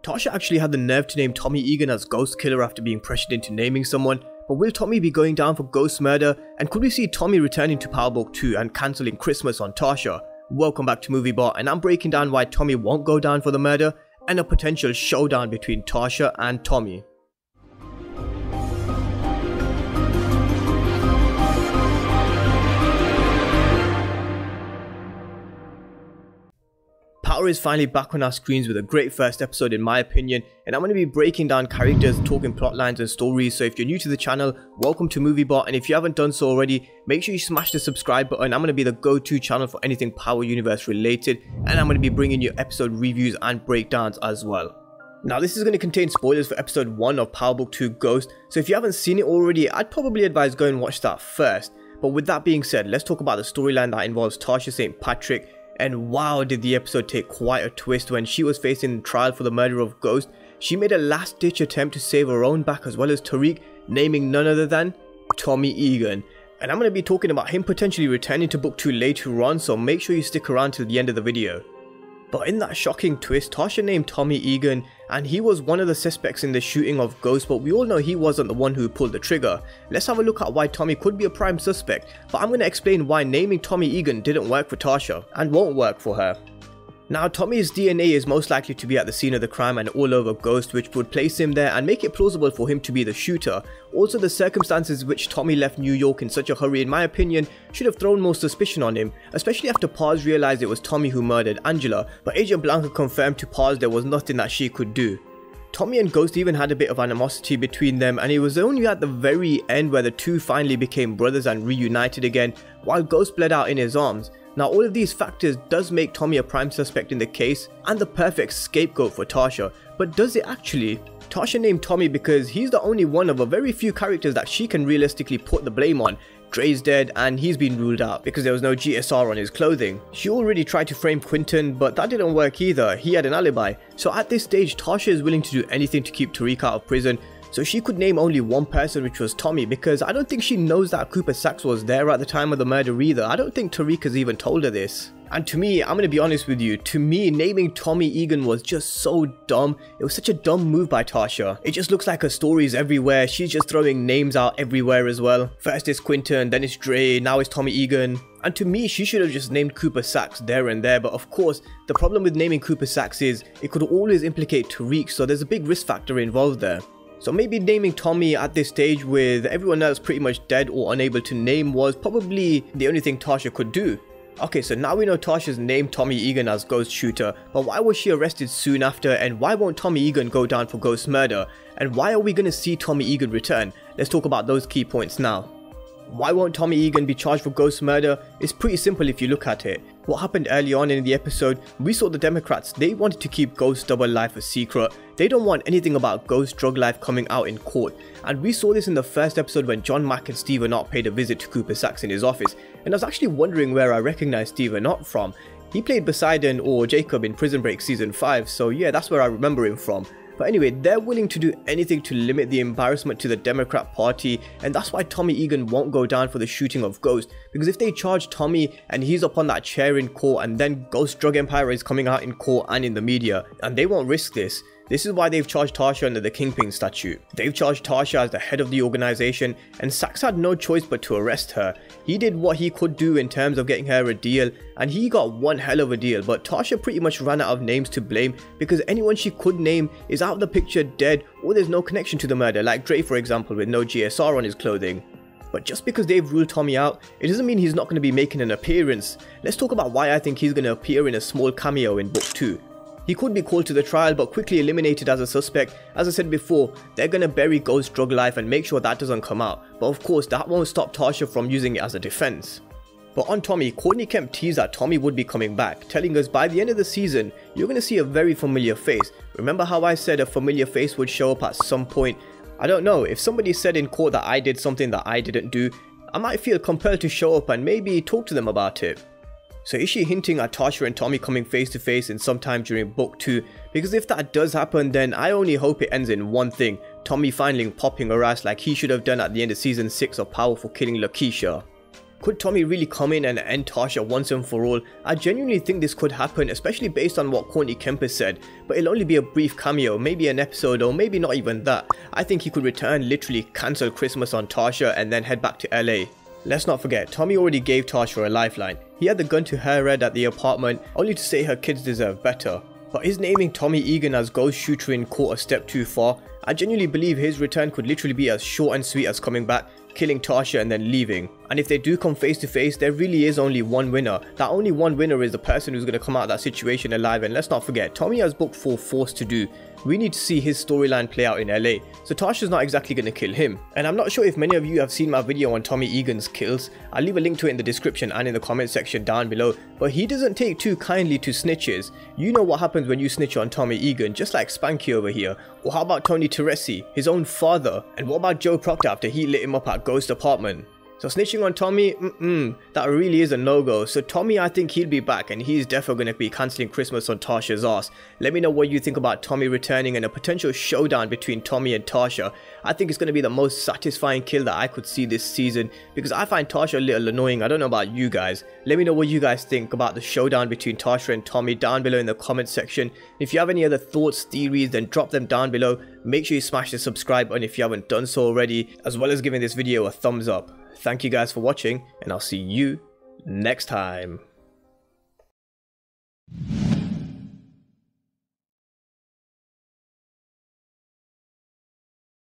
Tasha actually had the nerve to name Tommy Egan as Ghost Killer after being pressured into naming someone, but will Tommy be going down for ghost murder, and could we see Tommy returning to Power Book 2 and cancelling Christmas on Tasha? Welcome back to MovieBot, and I'm breaking down why Tommy won't go down for the murder, and a potential showdown between Tasha and Tommy. Power is finally back on our screens with a great first episode in my opinion, and I'm going to be breaking down characters, talking plot lines and stories. So if you're new to the channel, welcome to MovieBot, and if you haven't done so already, make sure you smash the subscribe button. I'm going to be the go-to channel for anything Power Universe related, and I'm going to be bringing you episode reviews and breakdowns as well. Now this is going to contain spoilers for episode 1 of Power Book 2 Ghost, so if you haven't seen it already, I'd probably advise go and watch that first. But with that being said, let's talk about the storyline that involves Tasha St. Patrick. And wow, did the episode take quite a twist when she was facing trial for the murder of Ghost. She made a last-ditch attempt to save her own back as well as Tariq, naming none other than Tommy Egan. And I'm going to be talking about him potentially returning to book 2 later on, so make sure you stick around till the end of the video. But in that shocking twist, Tasha named Tommy Egan, and he was one of the suspects in the shooting of Ghost, but we all know he wasn't the one who pulled the trigger. Let's have a look at why Tommy could be a prime suspect, but I'm going to explain why naming Tommy Egan didn't work for Tasha, and won't work for her. Now Tommy's DNA is most likely to be at the scene of the crime and all over Ghost, which would place him there and make it plausible for him to be the shooter. Also, the circumstances which Tommy left New York in such a hurry, in my opinion, should have thrown more suspicion on him, especially after Paz realized it was Tommy who murdered Angela, but Agent Blanca confirmed to Paz there was nothing that she could do. Tommy and Ghost even had a bit of animosity between them, and it was only at the very end where the two finally became brothers and reunited again, while Ghost bled out in his arms. Now all of these factors does make Tommy a prime suspect in the case and the perfect scapegoat for Tasha, but does it actually? Tasha named Tommy because he's the only one of a very few characters that she can realistically put the blame on. Dre's dead and he's been ruled out because there was no GSR on his clothing. She already tried to frame Quinton, but that didn't work either, he had an alibi. So at this stage Tasha is willing to do anything to keep Tariq out of prison, so she could name only one person, which was Tommy, because I don't think she knows that Cooper Saxe was there at the time of the murder either. I don't think Tariq has even told her this. And to me, I'm going to be honest with you, to me naming Tommy Egan was just so dumb. It was such a dumb move by Tasha. It just looks like her story's everywhere, she's just throwing names out everywhere as well. First it's Quinton, then it's Dre, now it's Tommy Egan. And to me, she should have just named Cooper Saxe there and there, but of course, the problem with naming Cooper Saxe is it could always implicate Tariq, so there's a big risk factor involved there. So maybe naming Tommy at this stage with everyone else pretty much dead or unable to name was probably the only thing Tasha could do. Okay, so now we know Tasha's named Tommy Egan as Ghost Shooter, but why was she arrested soon after, and why won't Tommy Egan go down for Ghost murder? And why are we going to see Tommy Egan return? Let's talk about those key points now. Why won't Tommy Egan be charged for Ghost murder? It's pretty simple if you look at it. What happened early on in the episode, we saw the Democrats, they wanted to keep Ghost's double life a secret. They don't want anything about Ghost's drug life coming out in court. And we saw this in the first episode when John Mack and Steve Arnott paid a visit to Cooper Saxe in his office. And I was actually wondering where I recognized Steve Arnott from. He played Poseidon or Jacob in Prison Break season 5, so yeah, that's where I remember him from. But anyway, they're willing to do anything to limit the embarrassment to the Democrat Party, and that's why Tommy Egan won't go down for the shooting of Ghost, because if they charge Tommy and he's up on that chair in court, and then Ghost Drug Empire is coming out in court and in the media, and they won't risk this. This is why they've charged Tasha under the Kingpin statute. They've charged Tasha as the head of the organization, and Saxe had no choice but to arrest her. He did what he could do in terms of getting her a deal, and he got one hell of a deal, but Tasha pretty much ran out of names to blame because anyone she could name is out of the picture dead, or there's no connection to the murder, like Dre for example with no GSR on his clothing. But just because they've ruled Tommy out, it doesn't mean he's not going to be making an appearance. Let's talk about why I think he's going to appear in a small cameo in book 2. He could be called to the trial but quickly eliminated as a suspect. As I said before, they're gonna bury Ghost's drug life and make sure that doesn't come out. But of course, that won't stop Tasha from using it as a defense. But on Tommy, Courtney Kemp teased that Tommy would be coming back, telling us by the end of the season, you're gonna see a very familiar face. Remember how I said a familiar face would show up at some point? I don't know, if somebody said in court that I did something that I didn't do, I might feel compelled to show up and maybe talk to them about it. So is she hinting at Tasha and Tommy coming face to face in sometime during book 2? Because if that does happen, then I only hope it ends in one thing, Tommy finally popping her ass like he should have done at the end of season 6 of Power for killing Lakeisha. Could Tommy really come in and end Tasha once and for all? I genuinely think this could happen, especially based on what Quinton said, but it'll only be a brief cameo, maybe an episode or maybe not even that. I think he could return, literally cancel Christmas on Tasha and then head back to LA. Let's not forget, Tommy already gave Tasha a lifeline. He had the gun to her head at the apartment, only to say her kids deserve better. But is naming Tommy Egan as ghost shooter in court a step too far? I genuinely believe his return could literally be as short and sweet as coming back, killing Tasha and then leaving. And if they do come face to face, there really is only one winner. That only one winner is the person who's going to come out of that situation alive. And let's not forget, Tommy has book 4 Forced to Do. We need to see his storyline play out in LA, so Tasha's not exactly going to kill him. And I'm not sure if many of you have seen my video on Tommy Egan's kills. I'll leave a link to it in the description and in the comment section down below, but he doesn't take too kindly to snitches. You know what happens when you snitch on Tommy Egan, just like Spanky over here. Or how about Tony Teresi, his own father? And what about Joe Proctor after he lit him up at Ghost apartment? So snitching on Tommy, that really is a no-go. So Tommy, I think he'll be back and he's definitely going to be cancelling Christmas on Tasha's ass. Let me know what you think about Tommy returning and a potential showdown between Tommy and Tasha. I think it's going to be the most satisfying kill that I could see this season because I find Tasha a little annoying. I don't know about you guys. Let me know what you guys think about the showdown between Tasha and Tommy down below in the comment section. If you have any other thoughts, theories, then drop them down below. Make sure you smash the subscribe button if you haven't done so already, as well as giving this video a thumbs up. Thank you guys for watching, and I'll see you next time.